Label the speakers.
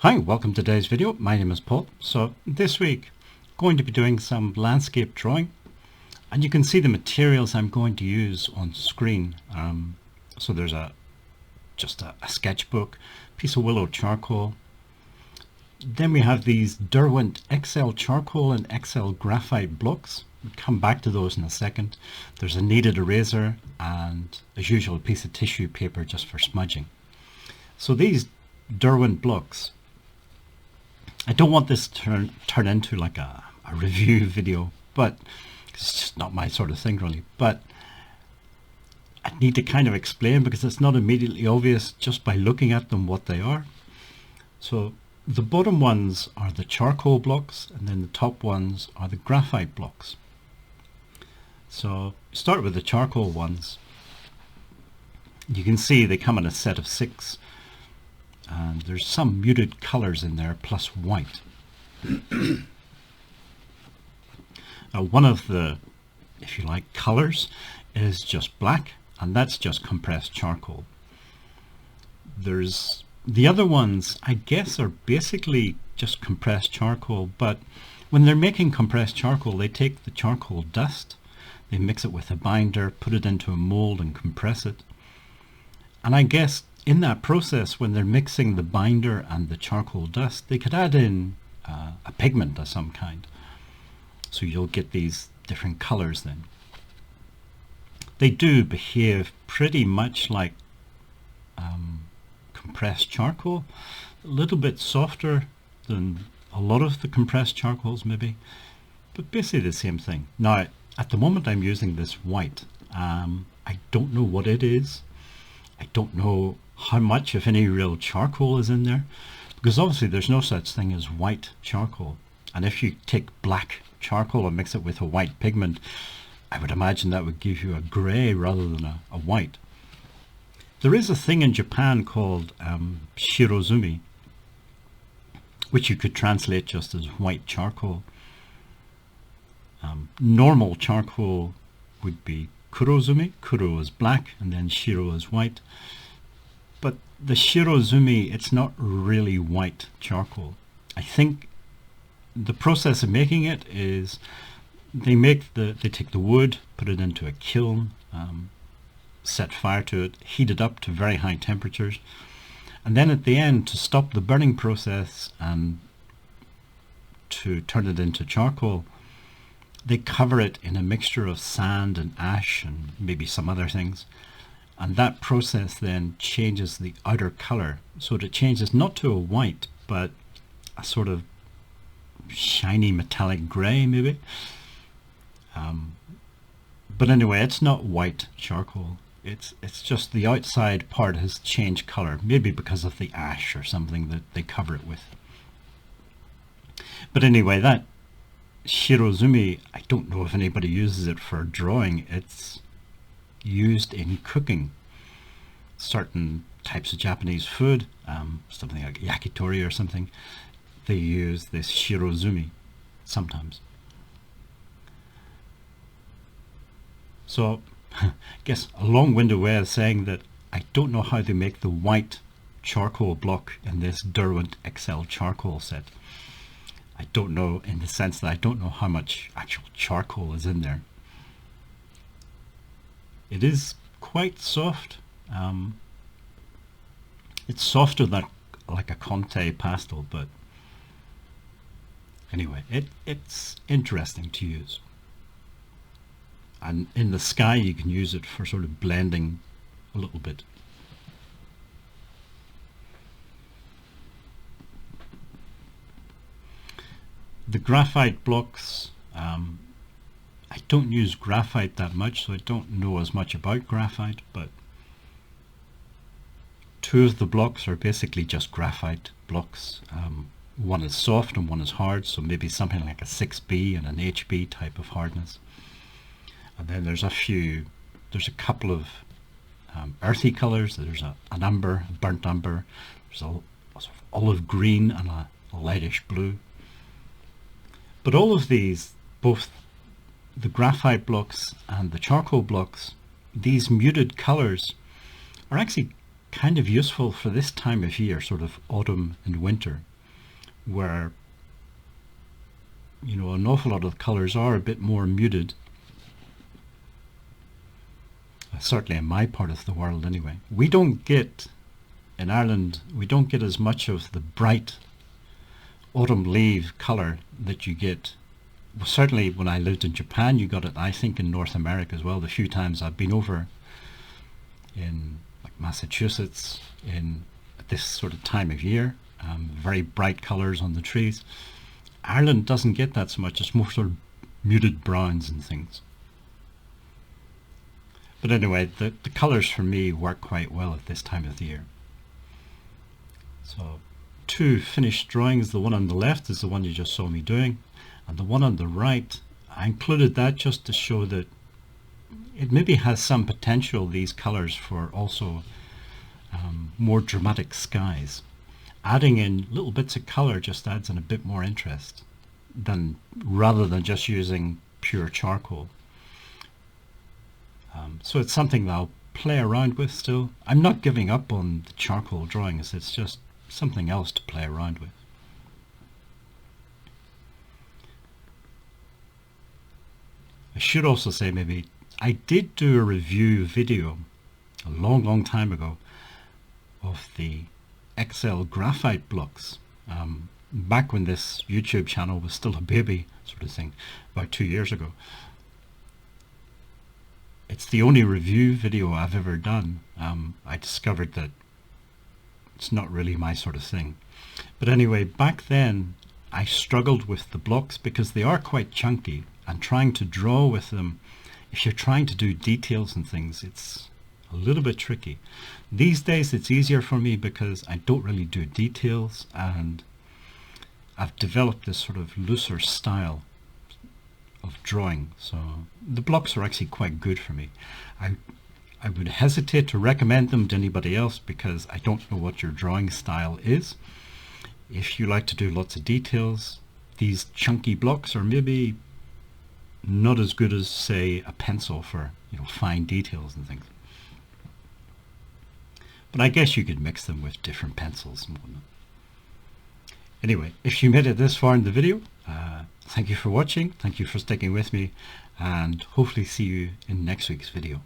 Speaker 1: Hi, welcome to today's video. My name is Paul. So this week going to be doing some landscape drawing, and you can see the materials I'm going to use on screen. So there's just a sketchbook, piece of willow charcoal. Then we have these Derwent XL charcoal and XL graphite blocks. We'll come back to those in a second. There's a kneaded eraser and, as usual, a piece of tissue paper just for smudging. So these Derwent blocks, I don't want this to turn into like a review video, but it's just not my sort of thing really. But I need to kind of explain because it's not immediately obvious just by looking at them what they are. So the bottom ones are the charcoal blocks, and then the top ones are the graphite blocks. So start with the charcoal ones. You can see they come in a set of 6. And there's some muted colors in there plus white. One of the, if you like, colors is just black, and that's just compressed charcoal. There's the other ones, I guess, are basically just compressed charcoal, but when they're making compressed charcoal, they take the charcoal dust, they mix it with a binder, put it into a mold and compress it. And I guess in that process, when they're mixing the binder and the charcoal dust, they could add in a pigment of some kind. So you'll get these different colors then. They do behave pretty much like compressed charcoal, a little bit softer than a lot of the compressed charcoals maybe, but basically the same thing. Now, at the moment I'm using this white. I don't know what it is. I don't know how much, if any, real charcoal is in there, because obviously there's no such thing as white charcoal. And if you take black charcoal and mix it with a white pigment, I would imagine that would give you a grey rather than a white. There is a thing in Japan called shirozumi, which you could translate just as white charcoal. Normal charcoal would be kurozumi. Kuro is black and then shiro is white. But the shirozumi, it's not really white charcoal. I think the process of making it is they take the wood, put it into a kiln, set fire to it, heat it up to very high temperatures, and then at the end, to stop the burning process and to turn it into charcoal, they cover it in a mixture of sand and ash and maybe some other things. And that process then changes the outer color, so that it changes not to a white, but a sort of shiny metallic grey maybe. But anyway, it's not white charcoal. It's just the outside part has changed color, maybe because of the ash or something that they cover it with. But anyway, that shirozumi, I don't know if anybody uses it for drawing. It's used in cooking certain types of Japanese food, something like yakitori or something. They use this shirozumi sometimes. So I guess a long-winded way of saying that I don't know how they make the white charcoal block in this Derwent XL charcoal set. I don't know, in the sense that I don't know how much actual charcoal is in there. It is quite soft. It's softer than like a Conte pastel, but anyway, it's interesting to use. And in the sky you can use it for sort of blending a little bit. The graphite blocks, I don't use graphite that much, so I don't know as much about graphite, but 2 of the blocks are basically just graphite blocks. One is soft and one is hard, so maybe something like a 6B and an HB type of hardness. And then there's a couple of earthy colors. There's an umber, a burnt umber. There's a sort of olive green and a lightish blue. But all of these, both the graphite blocks and the charcoal blocks, these muted colors are actually kind of useful for this time of year, sort of autumn and winter. where, you know, an awful lot of the colours are a bit more muted. Certainly in my part of the world anyway. We don't get, in Ireland, we don't get as much of the bright autumn leaf colour that you get. Well, certainly when I lived in Japan, you got it, I think, in North America as well. The few times I've been over in like Massachusetts at this sort of time of year, very bright colours on the trees. Ireland doesn't get that so much. It's more sort of muted browns and things. But anyway, the colours for me work quite well at this time of the year. So 2 finished drawings. The one on the left is the one you just saw me doing, and the one on the right, I included that just to show that it maybe has some potential, these colours, for also more dramatic skies. Adding in little bits of colour just adds in a bit more interest rather than just using pure charcoal. So it's something that I'll play around with still. I'm not giving up on the charcoal drawings, it's just something else to play around with. I should also say, maybe, I did do a review video a long time ago of the XL Graphite blocks, back when this YouTube channel was still a baby sort of thing, about 2 years ago. It's the only review video I've ever done. I discovered that it's not really my sort of thing. But anyway, back then I struggled with the blocks because they are quite chunky, and trying to draw with them, if you're trying to do details and things, it's a little bit tricky. These days it's easier for me because I don't really do details, and I've developed this sort of looser style of drawing, so the blocks are actually quite good for me. I would hesitate to recommend them to anybody else because I don't know what your drawing style is. If you like to do lots of details, these chunky blocks are maybe not as good as, say, a pencil for, you know, fine details and things. But I guess you could mix them with different pencils and whatnot. Anyway, if you made it this far in the video, thank you for watching, thank you for sticking with me, and hopefully see you in next week's video.